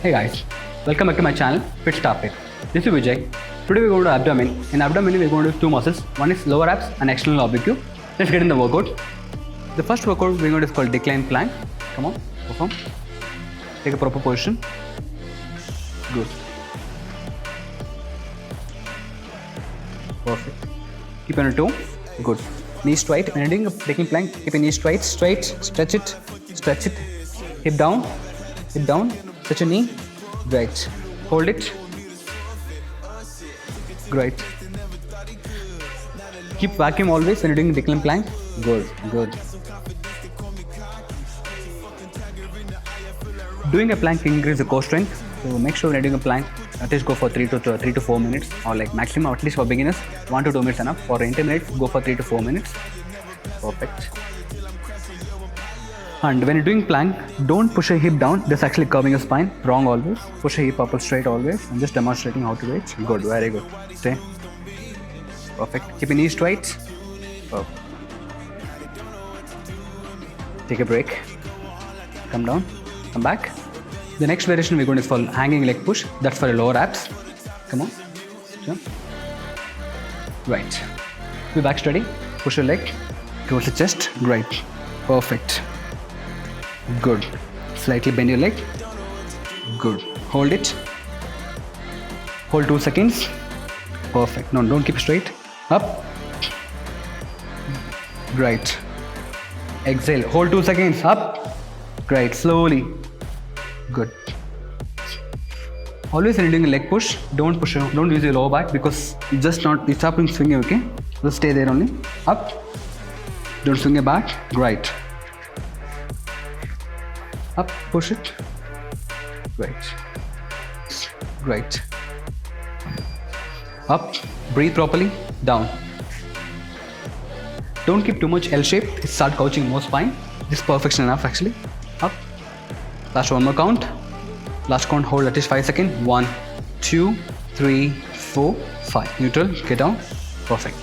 Hey guys, welcome back to my channel Fit Start It. This is Vijay. Today we're going to abdomen. In abdomen we're going to do two muscles. One is lower abs and external oblique. Let's get in the workout. The first workout we're going to do is called decline plank. Come on, perform. Take a proper position. Good. Perfect. Keep on your toe. Good. Knees straight. When you're doing a decline plank, keep your knees straight. Stretch it. Hip down. Touch your knee. Great. Hold it. Great. Keep vacuum always when you're doing decline plank. Good. Doing a plank increases the core strength. So make sure when you're doing a plank, at least go for 3 to 4 minutes, or like maximum at least for beginners 1 to 2 minutes enough. For intermediate, go for 3 to 4 minutes. Perfect. And when you're doing plank, don't push your hip down. This actually curving your spine. Wrong always. Push your hip up straight always. I'm just demonstrating how to do it. Good, very good. Stay. Perfect. Keep your knees straight. Perfect. Take a break. Come down. Come back. The next variation we're going to is called hanging leg push. That's for your lower abs. Come on. Jump. Right. Be back steady. Push your leg towards the chest. Great. Perfect. Good. Slightly bend your leg. Good. Hold it. Hold 2 seconds. Perfect. No, don't keep straight. Up. Great. Exhale. Hold 2 seconds. Up. Great. Slowly. Good. Always when you're doing a leg push, don't use your lower back because it's stopping swinging, okay? Just stay there only. Up. Don't swing your back. Great. Up, push it. Great. Up, breathe properly. Down. Don't keep too much L shape. Start couching more spine. This is perfection enough actually. Up. Last one more count. Last count, hold at least 5 seconds. 1, 2, 3, 4, 5. Neutral, get down. Perfect.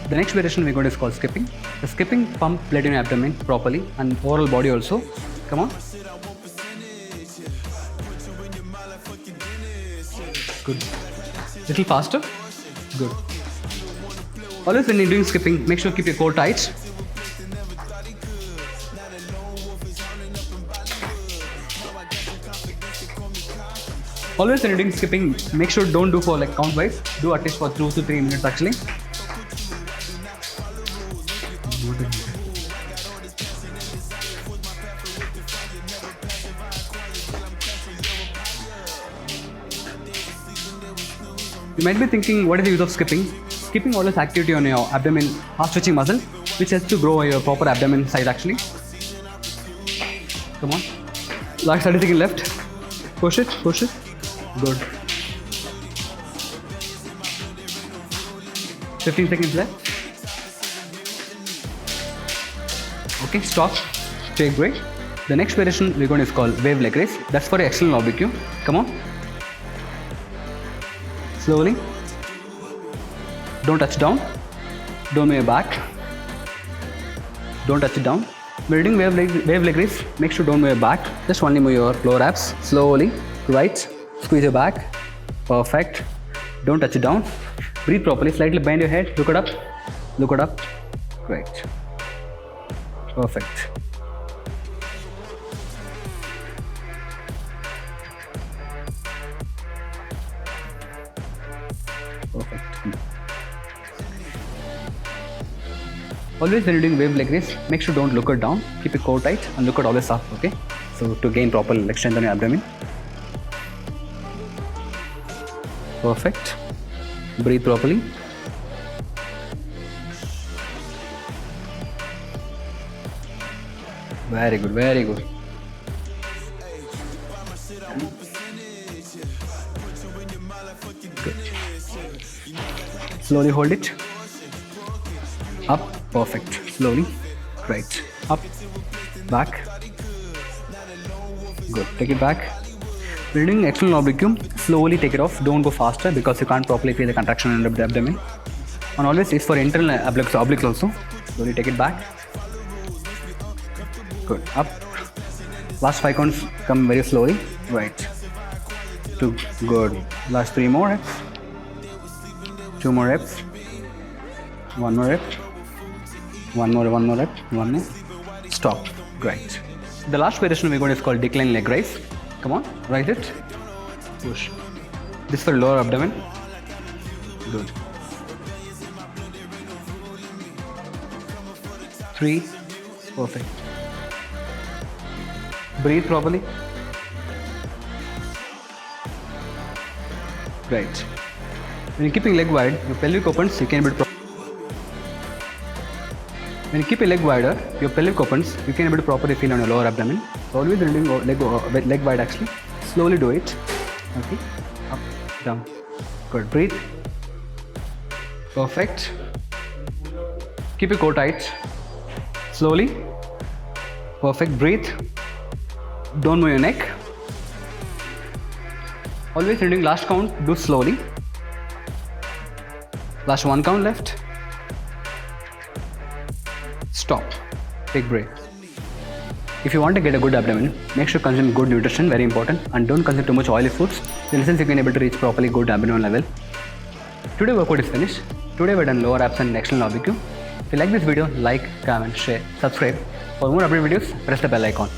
The next variation we're going to is called skipping. The skipping pump blood in your abdomen properly and overall body also. Come on. Good. Little faster. Good. Always when you're doing skipping, make sure to keep your core tight. Always when you're doing skipping, make sure don't do for like count wise. Do at least for 2 to 3 minutes actually. You might be thinking, what is the use of skipping? Skipping always activity on your abdomen, heart stretching muscle, which helps to grow your proper abdomen size actually. Come on. Last 30 seconds left. Push it. Good. 15 seconds left. Okay, stop. Take break. The next variation we're going to is called wave leg raise. That's for external oblique. Come on. Slowly. Don't touch down. Don't move your back. Don't touch it down. When you're doing wave leg raise, make sure don't move your back. Just only move your lower abs. Slowly. Right. Squeeze your back. Perfect. Don't touch it down. Breathe properly. Slightly bend your head. Look it up. Great. Perfect. Always when you're doing wave leg raise, make sure don't look it down. Keep your core tight and look it always up, okay? So to gain proper leg strength on your abdomen. Perfect. Breathe properly. Very good. Good. Slowly hold it. Up. Perfect. Slowly. Right. Up. Back. Good. Take it back. When you're doing external oblique, slowly take it off. Don't go faster because you can't properly feel the contraction in the abdomen. And always it's for internal obliques also. Slowly take it back. Good. Up. Last 5 counts come very slowly. Right. 2. Good. Last 3 more reps. 2 more reps. 1 more rep. 1 more rep. 1 more. Stop. Great. The last variation we're going to is called decline leg raise. Come on, raise it. Push. This for lower abdomen. Good. 3. Perfect. Breathe properly. Right. When you're keeping leg wide, your pelvic opens, you can able to when you keep your leg wider, your pelvic opens, you can able to properly feel on your lower abdomen. So always when doing leg wide actually. Slowly do it. Okay. Up, down. Good. Breathe. Perfect. Keep your core tight. Slowly. Perfect. Breathe. Don't move your neck. Always when doing last count, do slowly. Last 1 count left. Stop. Take break. If you want to get a good abdomen, make sure consume good nutrition, very important, and don't consume too much oily foods. Then since you can able to reach properly good abdomen level. Today workout is finished. Today we're done lower abs and external oblique. If you like this video, like, comment, share, subscribe. For more update videos, press the bell icon.